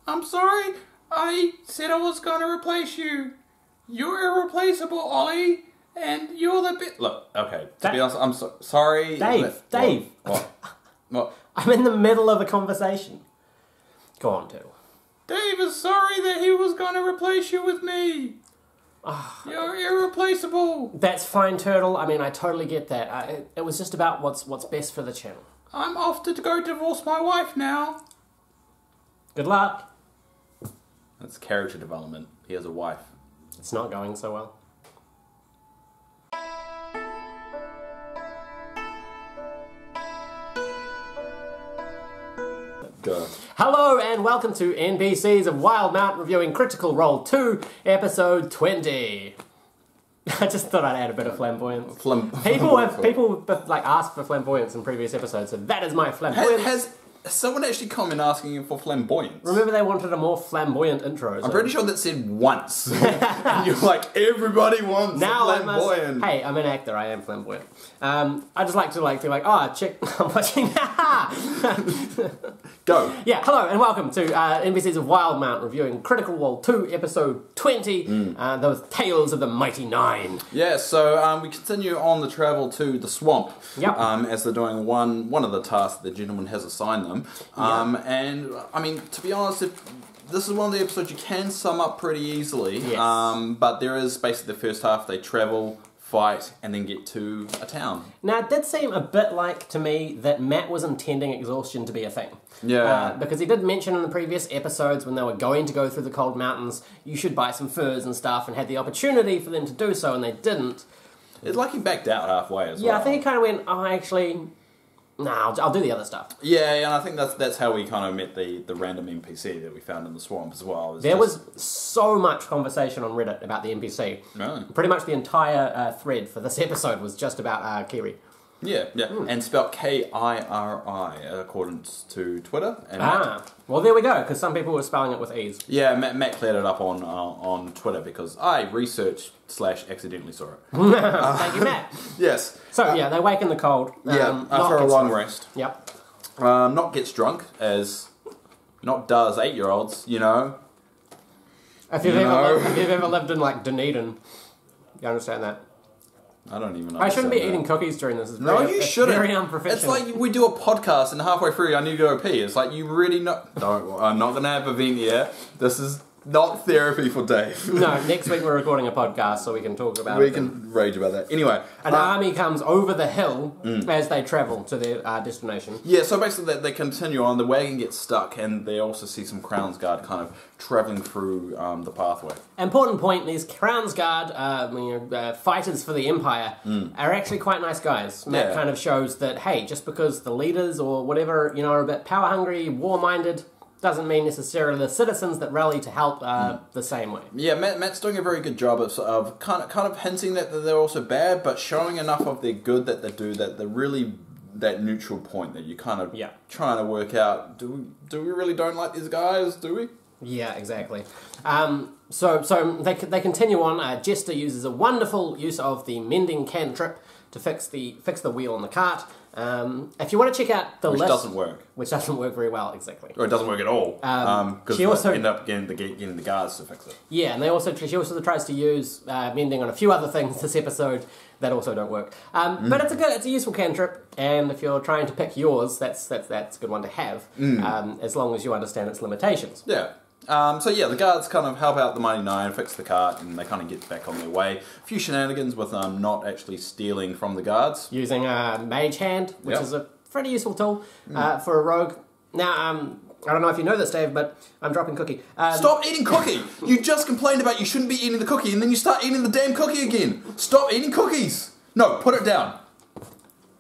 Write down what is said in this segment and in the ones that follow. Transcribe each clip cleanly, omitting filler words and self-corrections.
I'm sorry. I said I was going to replace you. You're irreplaceable, Ollie. And you're the bit... Look, okay. To be honest, I'm sorry. Dave. What? I'm in the middle of a conversation. Go on, Turtle. Dave is sorry that he was going to replace you with me. You're irreplaceable. That's fine, Turtle. I mean, I totally get that. It was just about what's best for the channel. I'm off to go divorce my wife now. Good luck. That's character development. He has a wife. It's not going so well. Go. Hello and welcome to NPCs of Wildemount reviewing Critical Role 2, episode 20. I just thought I'd add a bit of flamboyance. People like asked for flamboyance in previous episodes, so that is my flamboyance. Has someone actually commented asking for flamboyance? Remember they wanted a more flamboyant intro. So. I'm pretty sure that said once. And you're like, everybody wants flamboyant. Hey, I'm an actor, I am flamboyant. I just like to be like, oh, check, I'm watching. Go. Yeah, hello and welcome to NPCs of Wildemount reviewing Critical Role 2, episode 20, those Tales of the Mighty Nein. Yeah, so we continue on the travel to the swamp. Yep. As they're doing one of the tasks the gentleman has assigned them. And, I mean, to be honest, this is one of the episodes you can sum up pretty easily. Yes. But there is basically the first half, they travel, fight, and then get to a town. Now, it did seem a bit like, to me, that Matt was intending exhaustion to be a thing. Yeah. Because he did mention in the previous episodes when they were going to go through the cold mountains, you should buy some furs and stuff, and had the opportunity for them to do so, and they didn't. It's like he backed out halfway as well. Yeah, I think he kind of went, oh, actually, nah, I'll do the other stuff. Yeah, and I think that's how we kind of met the random NPC that we found in the swamp as well. There was so much conversation on Reddit about the NPC. Really? Pretty much the entire thread for this episode was just about Kiri. Yeah, and spelled K-I-R-I according to Twitter. And well there we go, because some people were spelling it with E's. Yeah, Matt cleared it up on Twitter because I researched / accidentally saw it. Thank you, Matt. Yes. So yeah, they wake in the cold. After a long rest. Yep. Not gets drunk, as not does 8-year-olds, you know. If you've ever lived in like Dunedin, you understand that. I don't even know. I shouldn't be eating cookies during this. No, you shouldn't. Very unprofessional. It's like we do a podcast and halfway through I need to go pee. It's like you really not. No, I'm not going to have a vent yet. This is not therapy for Dave. No, next week we're recording a podcast so we can talk about it. We can rage about that. Anyway. An army comes over the hill as they travel to their destination. Yeah, so basically they continue on, the wagon gets stuck, and they also see some Crown's Guard kind of travelling through the pathway. Important point, these Crown's Guard, fighters for the Empire, are actually quite nice guys. That kind of shows that, hey, just because the leaders or whatever, are a bit power-hungry, war-minded, doesn't mean necessarily the citizens that rally to help the same way. Yeah, Matt's doing a very good job of kind of hinting that they're also bad, but showing enough of their good that they do, that they're really that neutral point that you kind of trying to work out, do we really don't like these guys, do we? Yeah, exactly. So they continue on. Jester uses a wonderful use of the mending cantrip to fix the wheel on the cart. If you want to check out the list... Which doesn't work very well, exactly. Or it doesn't work at all. Because she also end up getting the guards to fix it. Yeah, and she also tries to use mending on a few other things this episode that also don't work. But it's a useful cantrip, and if you're trying to pick yours, that's a good one to have, as long as you understand its limitations. Yeah. So yeah, the guards kind of help out the Mighty Nein, fix the cart, and they kind of get back on their way. A few shenanigans with not actually stealing from the guards. Using a mage hand, which is a pretty useful tool for a rogue. Now, I don't know if you know this, Dave, but I'm dropping cookie. Stop eating cookie! You just complained about you shouldn't be eating the cookie, and then you start eating the damn cookie again. Stop eating cookies! No, put it down.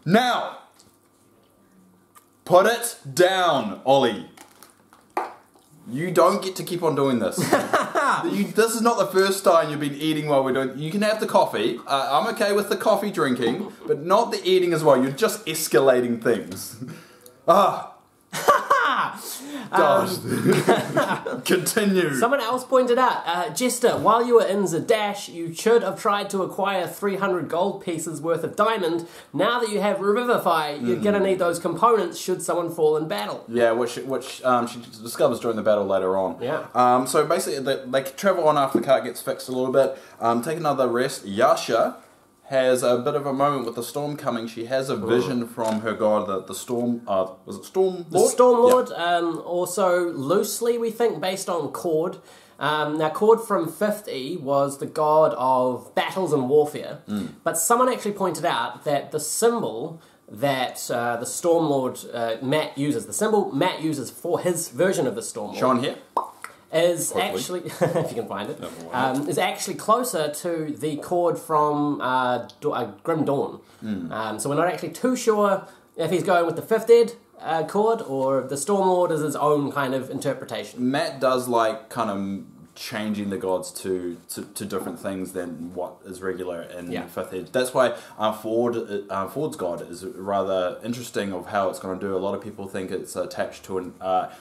Now! Put it down, Ollie. You don't get to keep on doing this. This is not the first time you've been eating while we're doing... You can have the coffee. I'm okay with the coffee drinking, but not the eating as well. You're just escalating things. God. Continue. Someone else pointed out, Jester, while you were in Zadash, you should have tried to acquire 300 gold pieces worth of diamond. Now that you have Revivify, you're going to need those components should someone fall in battle. Yeah, which she discovers during the battle later on. Yeah. So basically, they travel on after the cart gets fixed a little bit. Take another rest. Yasha has a bit of a moment with the storm coming. She has a vision from her god, the storm. Was it Stormlord? The Stormlord, also loosely, we think, based on Cord. Now, Cord from 50 was the god of battles and warfare, but someone actually pointed out that the symbol that the Stormlord Matt uses, the symbol Matt uses for his version of the Stormlord, shown here, is actually, if you can find it, is actually closer to the Cord from Grim Dawn. So we're not actually too sure if he's going with the 5th Ed Cord or the Stormlord is his own kind of interpretation. Matt does like kind of changing the gods to different things than what is regular in 5th Ed. That's why Ford's god is rather interesting of how it's going to do. A lot of people think it's attached to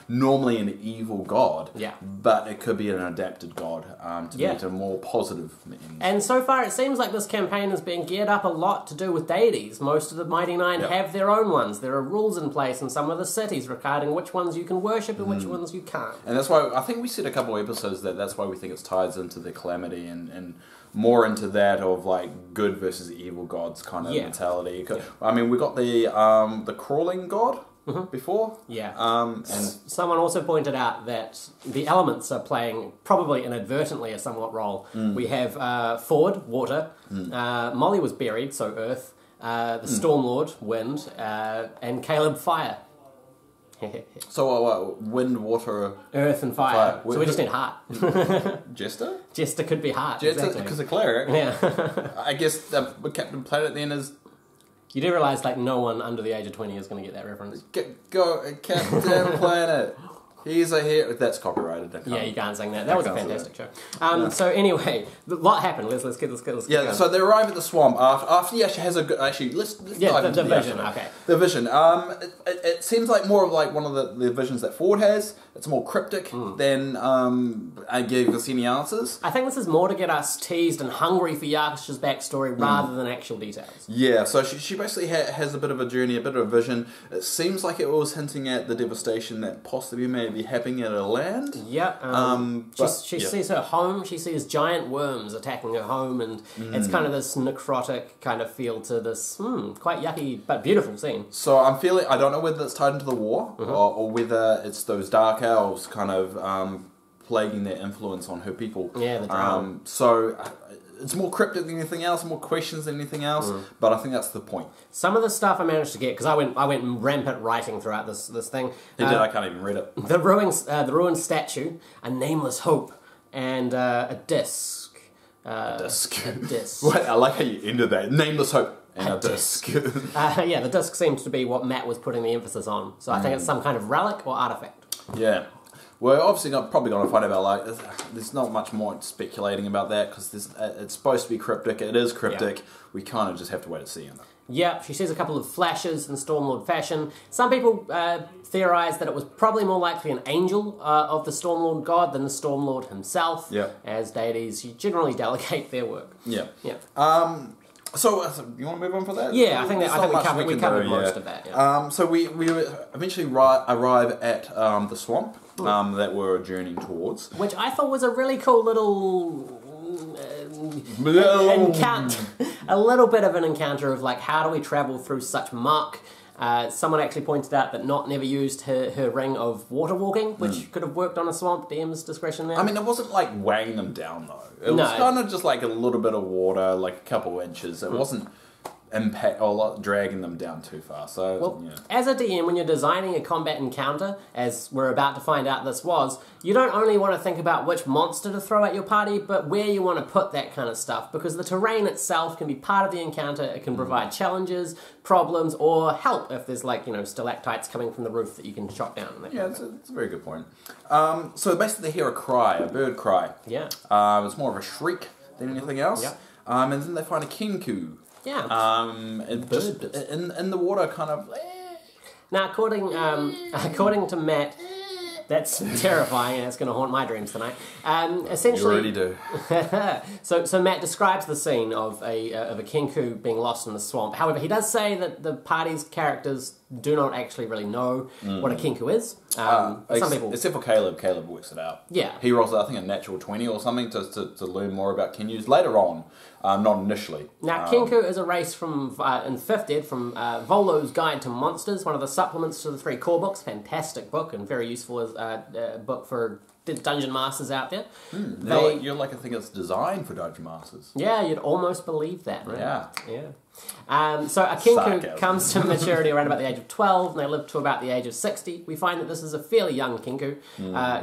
normally an evil god, but it could be an adapted god to make it a more positive end. And so far it seems like this campaign is being geared up a lot to do with deities. Most of the Mighty Nein have their own ones. There are rules in place in some of the cities regarding which ones you can worship and which ones you can't. And that's why I think we said a couple of episodes that's why we think it ties into the calamity and more into that of like good versus evil gods kind of mentality. I mean, we got the crawling god before. Yeah. And someone also pointed out that the elements are playing probably inadvertently a somewhat role. We have Ford, water. Molly was buried, so earth. The Stormlord, wind, and Caleb, fire. So wind, water, earth, and fire. So we just need heart. Jester? Jester could be heart. Jester, because the cleric. Yeah. I guess the Captain Planet then is. You do realise like no one under the age of 20 is going to get that reference. Go Captain Planet. He's a hero. That's copyrighted. Yeah, you can't sing that. That was a fantastic show. So anyway, a lot happened. Let's get going. So they arrive at the swamp after Yasha has a good. Actually, let's dive into the vision. Okay. The vision. It seems like more of like one of the visions that Ford has. It's more cryptic than I gave us any answers. I think this is more to get us teased and hungry for Yasha's backstory rather than actual details. Yeah. So she basically has a bit of a journey, a bit of a vision. It seems like it was hinting at the devastation that possibly may be happening at a land. Yep. She sees her home. She sees giant worms attacking her home, and it's kind of this necrotic kind of feel to this quite yucky but beautiful scene. So I'm feeling, I don't know whether it's tied into the war or whether it's those dark elves kind of plaguing their influence on her people. Yeah, the drown. So it's more cryptic than anything else, more questions than anything else, but I think that's the point. Some of the stuff I managed to get, because I went rampant writing throughout this thing. I can't even read it. The ruined statue, a nameless hope, and a disc. A disc. A disc. What? I like how you ended that. Nameless hope. And a disc. Yeah, the disc seems to be what Matt was putting the emphasis on. So I think it's some kind of relic or artifact. Yeah. We're obviously probably going to find out, like, there's not much more speculating about that, because it's supposed to be cryptic, it is cryptic, we kind of just have to wait and see on that. Yeah, she sees a couple of flashes in Stormlord fashion. Some people theorise that it was probably more likely an angel of the Stormlord god than the Stormlord himself, as deities generally delegate their work. Yeah. So you want to move on for that? Yeah, I think we covered most of that. Yeah. So we eventually arrive at the swamp that we're journeying towards, which I thought was a really cool little encounter, a little bit of an encounter of like, how do we travel through such muck? Someone actually pointed out that Not never used her ring of water walking, which could have worked on a swamp. DM's discretion there. I mean, it wasn't like weighing them down though. It was kind of just like a little bit of water, like a couple inches. It wasn't impact or dragging them down too far. So, as a DM, when you're designing a combat encounter, as we're about to find out this was, you don't only want to think about which monster to throw at your party, but where you want to put that kind of stuff, because the terrain itself can be part of the encounter. It can provide challenges, problems, or help if there's like, stalactites coming from the roof that you can chop down. It's a very good point. So basically they hear a cry, a bird cry. Yeah. It's more of a shriek than anything else. Yeah. And then they find a Kenku. Yeah. Just in the water, kind of. Now, according to Matt, That's terrifying, and it's going to haunt my dreams tonight. Essentially, you already do. So Matt describes the scene of a Kenku being lost in the swamp. However, he does say that the party's characters do not actually really know what a Kenku is. Some people, except for Caleb. Caleb works it out. Yeah, he rolls, I think, a natural 20 or something to learn more about Kenyus later on, not initially. Now, Kenku is a race from in 5th ed from Volo's Guide to Monsters, one of the supplements to the 3 core books. Fantastic book and very useful as a book for dungeon masters out there. You're like, I think it's designed for dungeon masters. Yeah, you'd almost believe that, right? Yeah. So a Kenku comes to maturity around about the age of 12, and they live to about the age of 60. We find that this is a fairly young Kenku.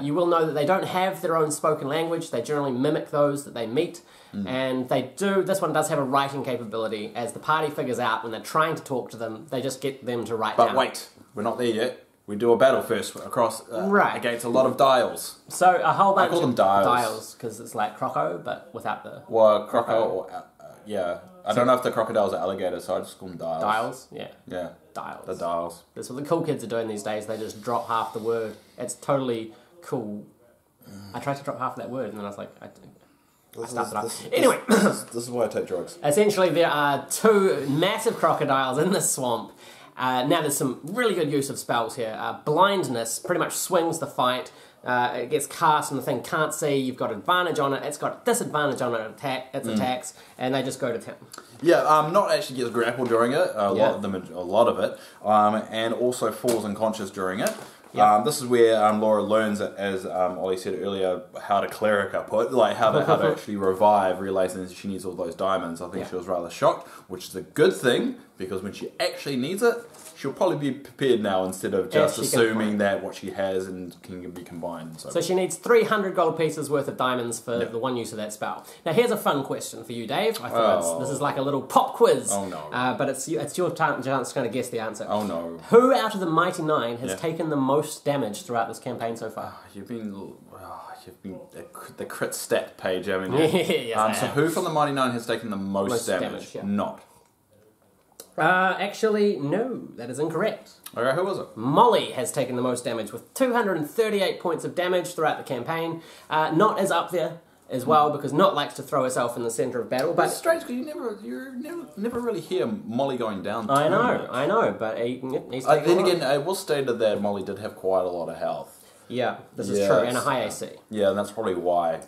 You will know that they don't have their own spoken language. They generally mimic those that they meet. And this one does have a writing capability. As the party figures out when they're trying to talk to them, they just get them to write down. But wait, we're not there yet. We do a battle first across against a lot of dials. So a whole bunch I call them of dials because it's like Croco, but without the... Well, Croco or... yeah. I don't know if the crocodiles are alligators, so I just call them dials. Dials? Yeah. Yeah. Dials. The dials. That's what the cool kids are doing these days. They just drop half the word. It's totally cool. I tried to drop half of that word, and then I was like... I stuffed it up. Anyway. This is why I take drugs. Essentially, there are 2 massive crocodiles in the swamp. Now, there's some really good use of spells here. Blindness pretty much swings the fight. It gets cast and the thing can't see. You've got advantage on it. It's got disadvantage on its attacks, and they just go to town. Yeah, not actually gets grappled during it. A lot of it, and also falls unconscious during it. Yep. This is where Laura learns, as Ollie said earlier, how to cleric up, like how to actually revive, realizing she needs all those diamonds. I think she was rather shocked, which is a good thing, because when she actually needs it, she'll probably be prepared now instead of just assuming that what she has and can be combined. And so she needs 300 gold pieces worth of diamonds for the one use of that spell. Now here's a fun question for you, Dave. I thought this is like a little pop quiz. Oh no. But it's your chance to kind of guess the answer. Oh no. Who out of the Mighty Nein has taken the most damage throughout this campaign so far? You've been the crit stat page, haven't you? Yes, so who from the Mighty Nein has taken the most damage? Not. Actually, no, that is incorrect. Okay, who was it? Molly has taken the most damage with 238 points of damage throughout the campaign. Not is up there as well because Not likes to throw herself in the centre of battle. But it's strange because you never really hear Molly going down. I know, but he's taking then again, it was stated that Molly did have quite a lot of health. Yeah, this is true, and a high AC. Yeah, and that's probably why.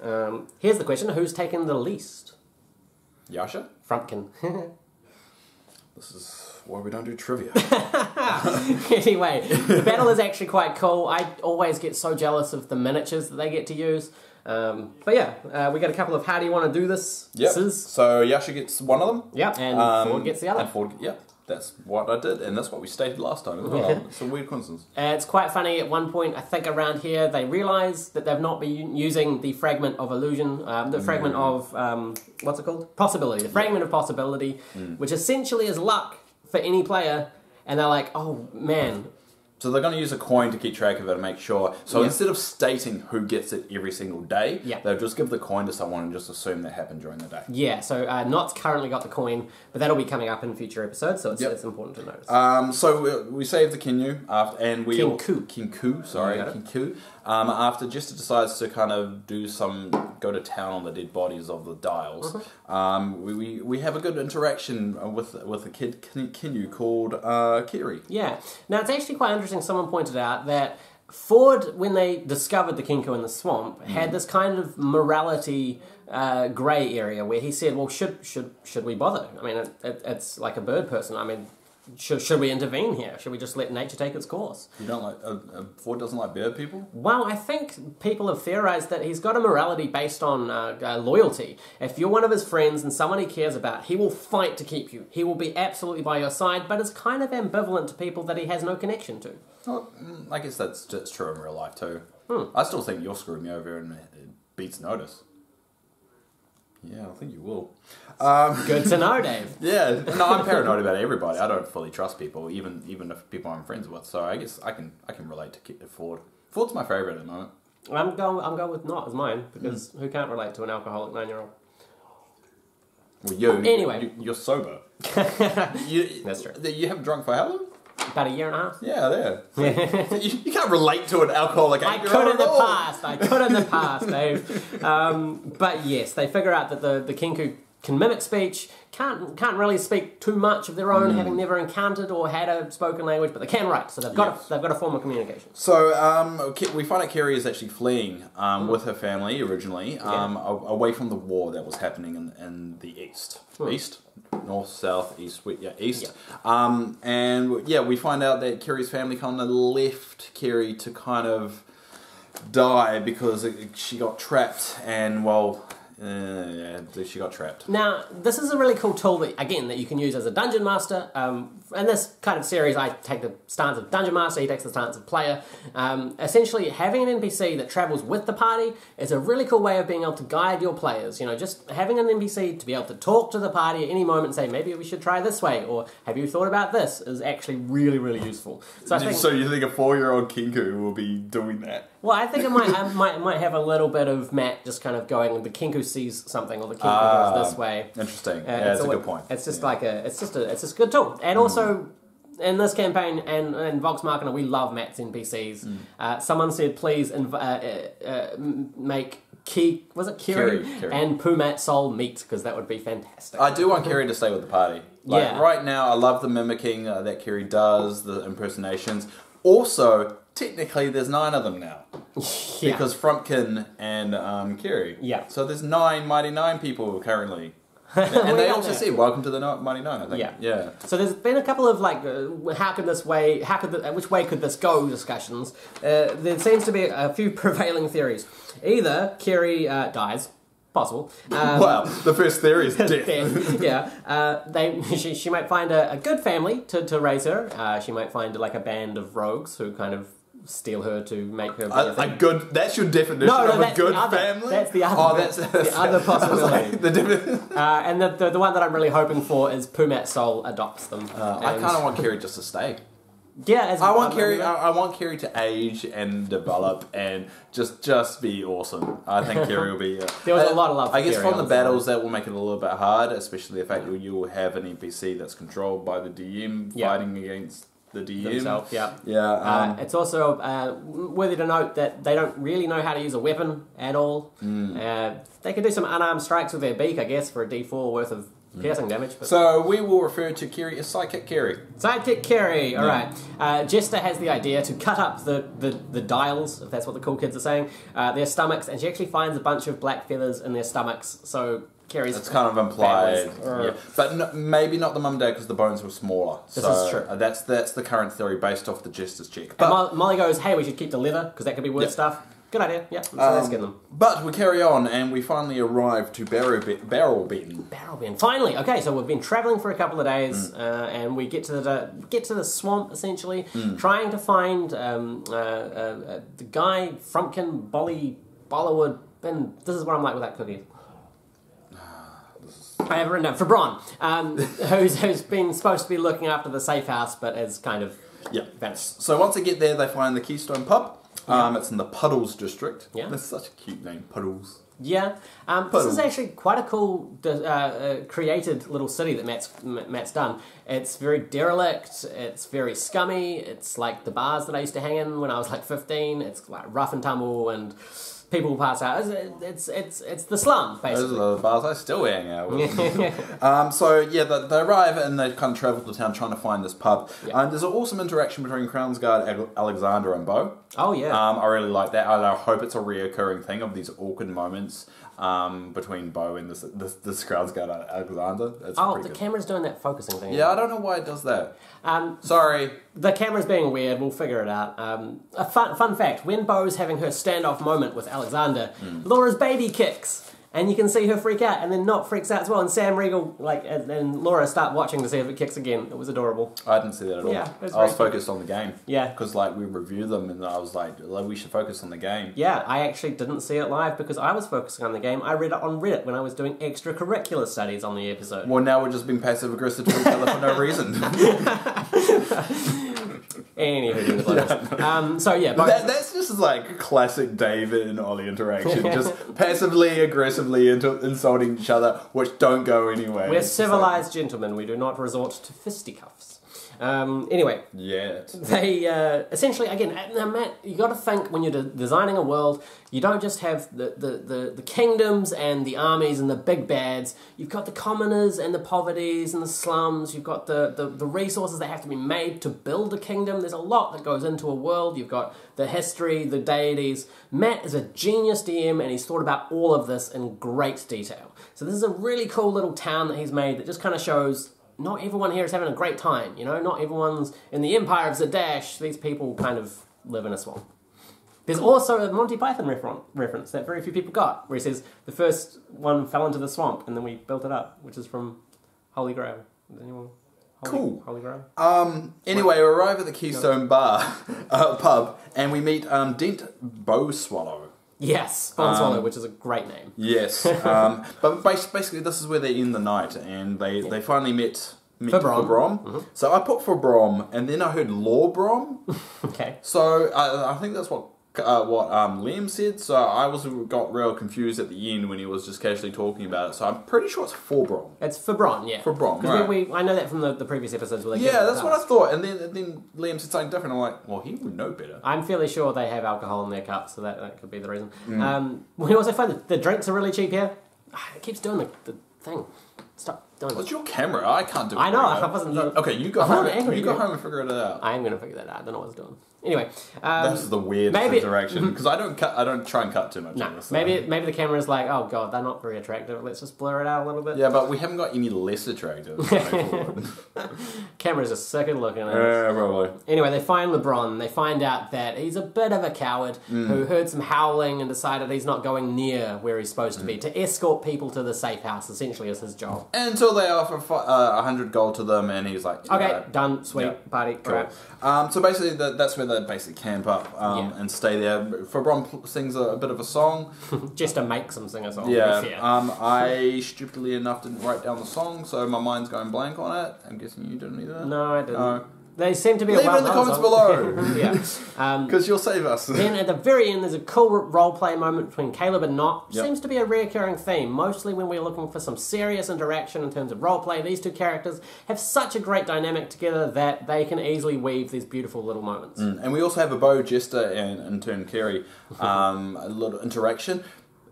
Here's the question: who's taken the least? Yasha? Frumpkin. This is why we don't do trivia. Anyway, the battle is actually quite cool. I always get so jealous of the miniatures that they get to use. But yeah, we got a couple of how do you want to do this? Yep. So Yasha gets one of them. Yep, and Ford gets the other. And Ford, yep. That's what I did, and that's what we stated last time as well. It's a weird coincidence. It's quite funny. At one point, I think around here, they realise that they've not been using the fragment of illusion, the fragment of, what's it called? Possibility. The fragment of possibility, which essentially is luck for any player, and they're like, oh man. So they're going to use a coin to keep track of it and make sure. So instead of stating who gets it every single day, they'll just give the coin to someone and just assume that happened during the day. Yeah, so Not's currently got the coin, but that'll be coming up in future episodes, so it's important to notice. So we saved the Kenku, and we... Kenku, sorry, Kenku. After Jester decides to kind of go to town on the dead bodies of the dials, we have a good interaction with a kid Kenku called Kiri. Yeah. Now it's actually quite interesting. Someone pointed out that Ford, when they discovered the Kenku in the swamp, had this kind of morality grey area where he said, "Well, should we bother? I mean, it's like a bird person. I mean." Should we intervene here? Should we just let nature take its course? You don't like... Ford doesn't like bird people? Well, I think people have theorised that he's got a morality based on loyalty. If you're one of his friends and someone he cares about, he will fight to keep you. He will be absolutely by your side, but is kind of ambivalent to people that he has no connection to. Well, I guess that's true in real life too. I still think you'll screw me over and it beats notice. Yeah, I think you will. Good to know, Dave. Yeah, no, I'm paranoid about everybody. I don't fully trust people, even if people I'm friends with. So I guess I can relate to Ford. Ford's my favourite at the moment. I'm going with Not as mine because who can't relate to an alcoholic 9-year-old? Well, anyway, you're sober. That's true. You haven't drunk for how long? About a year and a half. Yeah, there. You can't relate to an alcoholic 8-year-old. I could in the past. I could in the past, Dave. But yes, they figure out that the Kenku can mimic speech, can't really speak too much of their own, having never encountered or had a spoken language, but they can write, so they've got a form of communication. So we find out Kerry is actually fleeing with her family originally, away from the war that was happening in the east. East? North, south, east, east. Yeah. And we find out that Kerry's family kind of left Kerry to kind of die because she got trapped and, she got trapped. Now, this is a really cool tool that you can use as a dungeon master. In this kind of series, I take the stance of dungeon master, he takes the stance of player. Essentially, having an NPC that travels with the party is a really cool way of being able to guide your players. You know, just having an NPC to be able to talk to the party at any moment and say, maybe we should try this way, or have you thought about this, is actually really, really useful. So you think a 4-year-old Kenku will be doing that? Well, I think it might have a little bit of Matt just kind of going, the Kenku sees something, or the Kenku goes this way. Interesting. That's a good point. It's just it's just a good tool. And also, in this campaign and Vox Machina, we love Matt's NPCs. Someone said, please make Kiri and Pumat Soul meet, because that would be fantastic. I do want Kiri to stay with the party. Right now, I love the mimicking that Kiri does, the impersonations. Also, technically, there's 9 of them now. Because Frumpkin and Kiri. Yeah. So there's 9 Mighty Nein people currently. And they also said, welcome to the Mighty Nein, I think. Yeah. So there's been a couple of which way could this go discussions. There seems to be a few prevailing theories. Either Kiri dies. Possible. Well, the first theory is death. She might find a good family to raise her. She might find a band of rogues who kind of steal her to make her a good. That's your definition of a good family. That's the other. Oh, that's the other possibility. And the one that I'm really hoping for is Pumat Soul adopts them. I kind of want Kiri just to stay. Yeah, I want Kiri to age and develop and just be awesome. I think Kiri will be. There was a lot of love. I guess from the battles that will make it a little bit hard, especially the fact that you will have an NPC that's controlled by the DM fighting against the DM themselves. It's also worthy to note that they don't really know how to use a weapon at all. They can do some unarmed strikes with their beak, I guess, for a D4 worth of piercing damage. But so we will refer to Kiri as Sidekick Kiri. Sidekick Kiri, alright. Jester has the idea to cut up the dials, if that's what the cool kids are saying, their stomachs, and she actually finds a bunch of black feathers in their stomachs, so Kiri's... It's kind of implied. But maybe not the mum and dad, because the bones were smaller. This is true. That's the current theory based off the Jester's check. But Molly goes, hey, we should keep the leather, because that could be worth stuff. Good idea, yeah. So let's get them. But we carry on, and we finally arrive to Barrel Bend. Barrel Bend. Finally, okay. So we've been traveling for a couple of days, and we get to the swamp essentially, trying to find the guy Frumpkin Bollywood. And this is where I'm like with that cookie. I have written down for Bron, who's been supposed to be looking after the safe house, but is kind of vanished. So once they get there, they find the Keystone Pub. It's in the Puddles district. Yeah. That's such a cute name, Puddles. Yeah. This is actually quite a cool created little city that Matt's done. It's very derelict, it's very scummy, it's like the bars that I used to hang in when I was like 15. It's like rough and tumble and people pass out. It's the slum, basically. Those are the bars I still hang out with. They arrive and they kind of travel to town trying to find this pub. And there's an awesome interaction between Crown's Guard, Alexander, and Bo. Oh, yeah. I really like that. I hope it's a reoccurring thing of these awkward moments between Bo and this Crown's Guard, Alexander. The camera's doing that focusing thing. Yeah, I don't know why it does that. Sorry. The camera's being weird, we'll figure it out. A fun fact, when Bo's having her standoff moment with Alexander, Laura's baby kicks. And you can see her freak out, and then not freaks out as well. And Sam Riegel, and Laura start watching to see if it kicks again. It was adorable. I didn't see that at all. Yeah, I was focused on the game. Yeah. Because, we reviewed them, and I was like, we should focus on the game. Yeah, I actually didn't see it live because I was focusing on the game. I read it on Reddit when I was doing extracurricular studies on the episode. Well, now we're just being passive-aggressive to each other for no reason. Anywho, that's just like classic David and Ollie interaction, just passively aggressively insulting each other, which don't go anywhere. We're civilized gentlemen. We do not resort to fisticuffs. Anyway. Yeah. They, essentially, again, now Matt, you got to think when you're designing a world, you don't just have the kingdoms and the armies and the big bads. You've got the commoners and the poverties and the slums. You've got the resources that have to be made to build a kingdom. There's a lot that goes into a world. You've got the history, the deities. Matt is a genius DM, and he's thought about all of this in great detail. So this is a really cool little town that he's made that just kind of shows not everyone here is having a great time. You know, not everyone's in the Empire of Zadash. These people kind of live in a swamp. There's also a Monty Python reference that very few people got, where he says the first one fell into the swamp and then we built it up, which is from Holy Grail. Is anyone? Cool. Holy Grail. Anyway, we arrive at the Keystone pub, and we meet Dent Bowswallow. Yes, Bowswallow, which is a great name. Yes, but basically this is where they end the night, and they finally met for Brom. Mm-hmm. So I put for Brom, and then I heard Law Brom. Okay. So I think that's what Liam said. So I got real confused at the end when he was just casually talking about it. So I'm pretty sure it's for Brom. It's for Brom, yeah. For Brom, right. I know that from the previous episodes. Where they that's what I thought. And then Liam said something different. I'm like, well, he would know better. I'm fairly sure they have alcohol in their cups, so that could be the reason. We also find that the drinks are really cheap here. It keeps doing the thing. Stop doing it. It's your camera. I can't do it. I know. I wasn't. Okay, you go home. You go home and figure it out. I am going to figure that out. I don't know what it's doing. Anyway, that's the weirdest interaction because I don't try and cut too much. No, maybe the camera's like, oh god, they're not very attractive. Let's just blur it out a little bit. Yeah, but we haven't got any less attractive. Camera's just sick of looking at it. Probably. Anyway, they find LeBron. They find out that he's a bit of a coward who heard some howling and decided he's not going near where he's supposed to be. To escort people to the safe house, essentially, is his job. Until they offer 100 gold to them, and he's like, okay, done, sweet, party, cool. So basically, that's where they basically camp up and stay there. Fabron sings a bit of a song. Just to make them sing a song. Yeah. I, stupidly enough, didn't write down the song, so my mind's going blank on it. I'm guessing you didn't either? No, I didn't. They seem to be Leave it in the comments below. Yeah. Because you'll save us. Then at the very end, there's a cool role-play moment between Caleb and Not. Seems to be a reoccurring theme, mostly when we're looking for some serious interaction in terms of role-play. These two characters have such a great dynamic together that they can easily weave these beautiful little moments. And we also have a Bo, Jester, and in turn Kerry, a little interaction.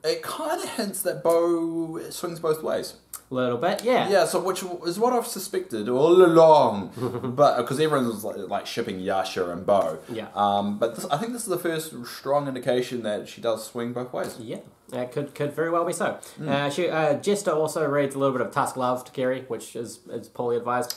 It kind of hints that Bo swings both ways. A little bit, yeah. Yeah, so which is what I've suspected all along, but because everyone was like shipping Yasha and Bo. Yeah. But I think this is the first strong indication that she does swing both ways. Yeah, could very well be so. Jester also reads a little bit of Tusk Love to Kerry, which is poorly advised.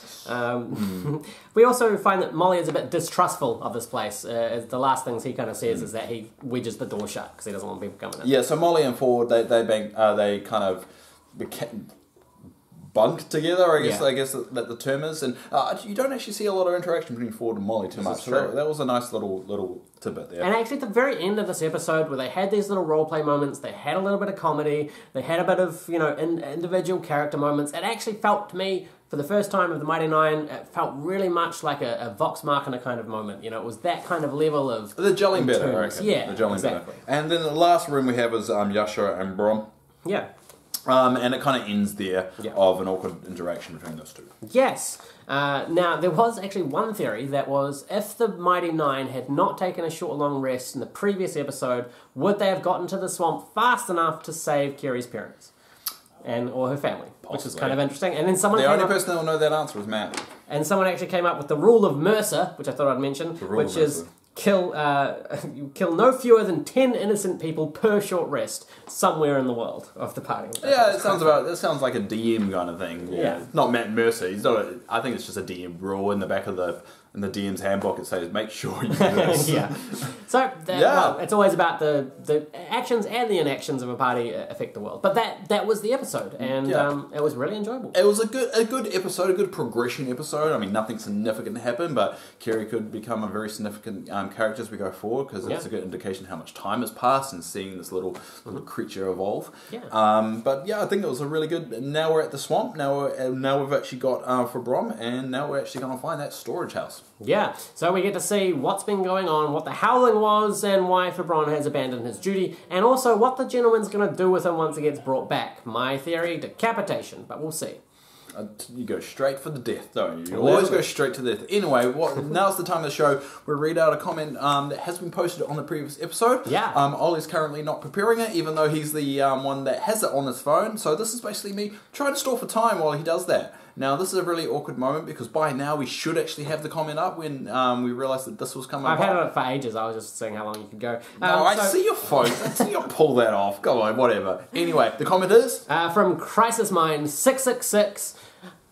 We also find that Molly is a bit distrustful of this place. The last things he kind of says is that he wedges the door shut because he doesn't want people coming in. Yeah, so Molly and Ford they kind of bunked together, I guess that the term is, and you don't actually see a lot of interaction between Ford and Molly too much. So that was a nice little tidbit there. And actually, at the very end of this episode, where they had these little roleplay moments, they had a little bit of comedy, they had a bit of individual character moments. It actually felt to me, for the first time of the Mighty Nein, it felt really much like a Vox Machina kind of moment. You know, it was that kind of level of the gelling better, I reckon. Yeah, the gelling exactly. better. And then the last room we have is Yasha and Brom. Yeah. And it kind of ends there of an awkward interaction between those two. Yes. Now, there was actually one theory that was, if the Mighty Nein had not taken a short, long rest in the previous episode, would they have gotten to the swamp fast enough to save Kerry's parents? Or her family, which is kind of interesting. And then someone the only person that will know that answer was Matt. And someone actually came up with the rule of Mercer, which I thought I'd mention, which is kill no fewer than 10 innocent people per short rest somewhere in the world of the party. Yeah, that sounds like a DM kind of thing. Yeah. Not Matt Mercer. He's not I think it's just a DM rule in the back of the DM's handbook. It says make sure you do this. Yeah. So well, it's always about the actions and the inactions of a party affect the world. But that was the episode, and it was really enjoyable. It was a good episode, a good progression episode. I mean, nothing significant happened, but Kerry could become a very significant character as we go forward because it's a good indication how much time has passed and seeing this little creature evolve. Yeah. But yeah, I think it was a really good. Now we're at the swamp. Now we've actually got for Brom, and now we're actually going to find that storage house. Yeah, so we get to see what's been going on, what the howling was, and why Fabron has abandoned his duty, and also what the gentleman's going to do with him once he gets brought back. My theory, decapitation, but we'll see. You go straight for the death, don't you? You always go straight to death. Anyway, now's the time of the show. We'll read out a comment that has been posted on the previous episode. Yeah. Ollie's currently not preparing it, even though he's the one that has it on his phone. So this is basically me trying to stall for time while he does that. Now, this is a really awkward moment because by now we should actually have the comment up when we realised that this was coming up. I've had it for ages. I was just seeing how long you could go. No, I see your phone. I see you pull that off. Go on, whatever. Anyway, the comment is? From Crisis Mind 666.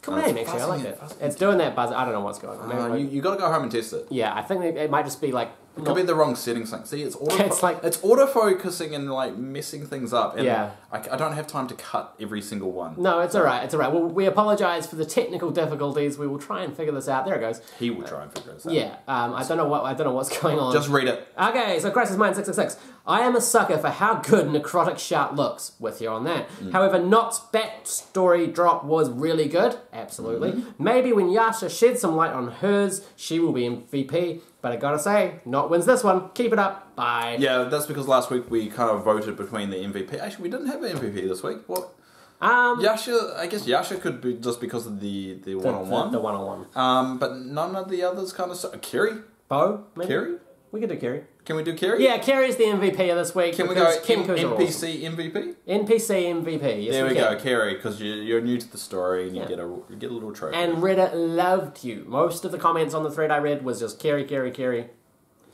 Cool name, actually. I like it. It's doing that buzz. I don't know what's going on. You got to go home and test it. Yeah, I think it might just be like... It could be the wrong settings. See, it's autofocusing and like messing things up. And yeah. I don't have time to cut every single one. No, it's alright. It's alright. Well, we apologise for the technical difficulties. We will try and figure this out. There it goes. He will try and figure this out. Yeah. I don't know what's going on. Just read it. Okay, so Crisis Mind 666. I am a sucker for how good Necrotic Shout looks. With you on that. However, Not's backstory drop was really good. Absolutely. Maybe when Yasha sheds some light on hers, she will be MVP. But I gotta say, Not wins this one. Keep it up. Bye. Yeah, that's because last week we kind of voted between the MVP. Actually, we didn't have an MVP this week. What? Yasha, I guess Yasha could be just because of the one-on-one. The one-on-one. But none of the others kind of... Kerry? Bo? Maybe? Kerry? We could do Kerry. Can we do Kerry? Yeah, Kerry's the MVP of this week. Can we go NPC MVP? NPC MVP, yes there we go, Kerry, because you're new to the story and you get a little trophy. And Reddit loved you. Most of the comments on the thread I read was just Kerry, Kerry, Kerry.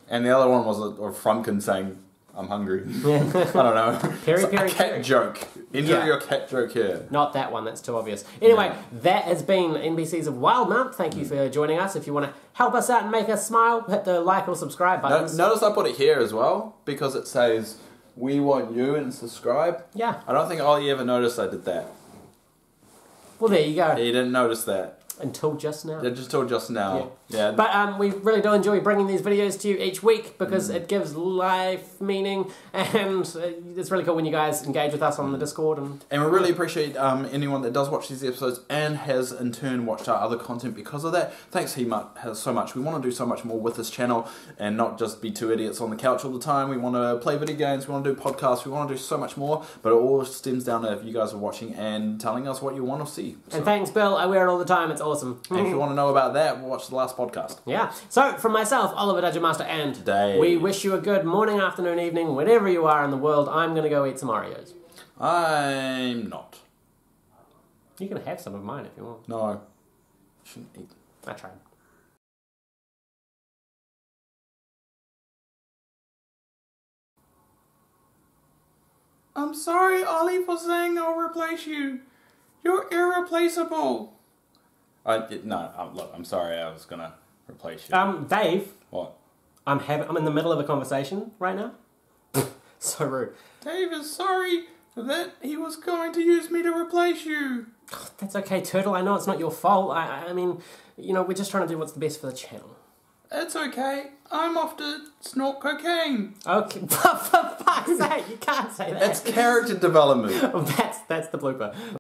And the other one was a Frumpkin saying, I'm hungry. I don't know. Kerry, Kerry, a cat joke. Enter your cat joke here. Not that one, that's too obvious. Anyway, that has been NPCs of Wildemount. Thank you for joining us. If you want to help us out and make us smile, hit the like or subscribe buttons. Notice I put it here as well, because it says, we want you and subscribe. Yeah. I don't think Ollie ever noticed I did that. Well, there you go. He didn't notice that. Until just now. Yeah, just till just now. Yeah. But we really do enjoy bringing these videos to you each week because it gives life meaning, and it's really cool when you guys engage with us on the Discord. And we really appreciate anyone that does watch these episodes and has in turn watched our other content because of that. Thanks so much. We want to do so much more with this channel and not just be two idiots on the couch all the time. We want to play video games, we want to do podcasts, we want to do so much more, but it all stems down to if you guys are watching and telling us what you want to see. So. And thanks, Bill. I wear it all the time. It's awesome. And if you want to know about that, watch the last podcast. Yeah. So, from myself, Oliver Dungeon Master, and Dave, we wish you a good morning, afternoon, evening, wherever you are in the world. I'm going to go eat some Oreos. I'm not. You can have some of mine if you want. No. I shouldn't eat. I tried. I'm sorry, Ollie, for saying I'll replace you. You're irreplaceable. Look, I'm sorry, I was gonna replace you. Dave. What? I'm in the middle of a conversation right now. So rude. Dave is sorry that he was going to use me to replace you. That's okay, Turtle. I know it's not your fault. I mean, we're just trying to do what's the best for the channel. It's okay. I'm off to snort cocaine. Okay, for fuck's sake, you can't say that. It's character development. That's the blooper.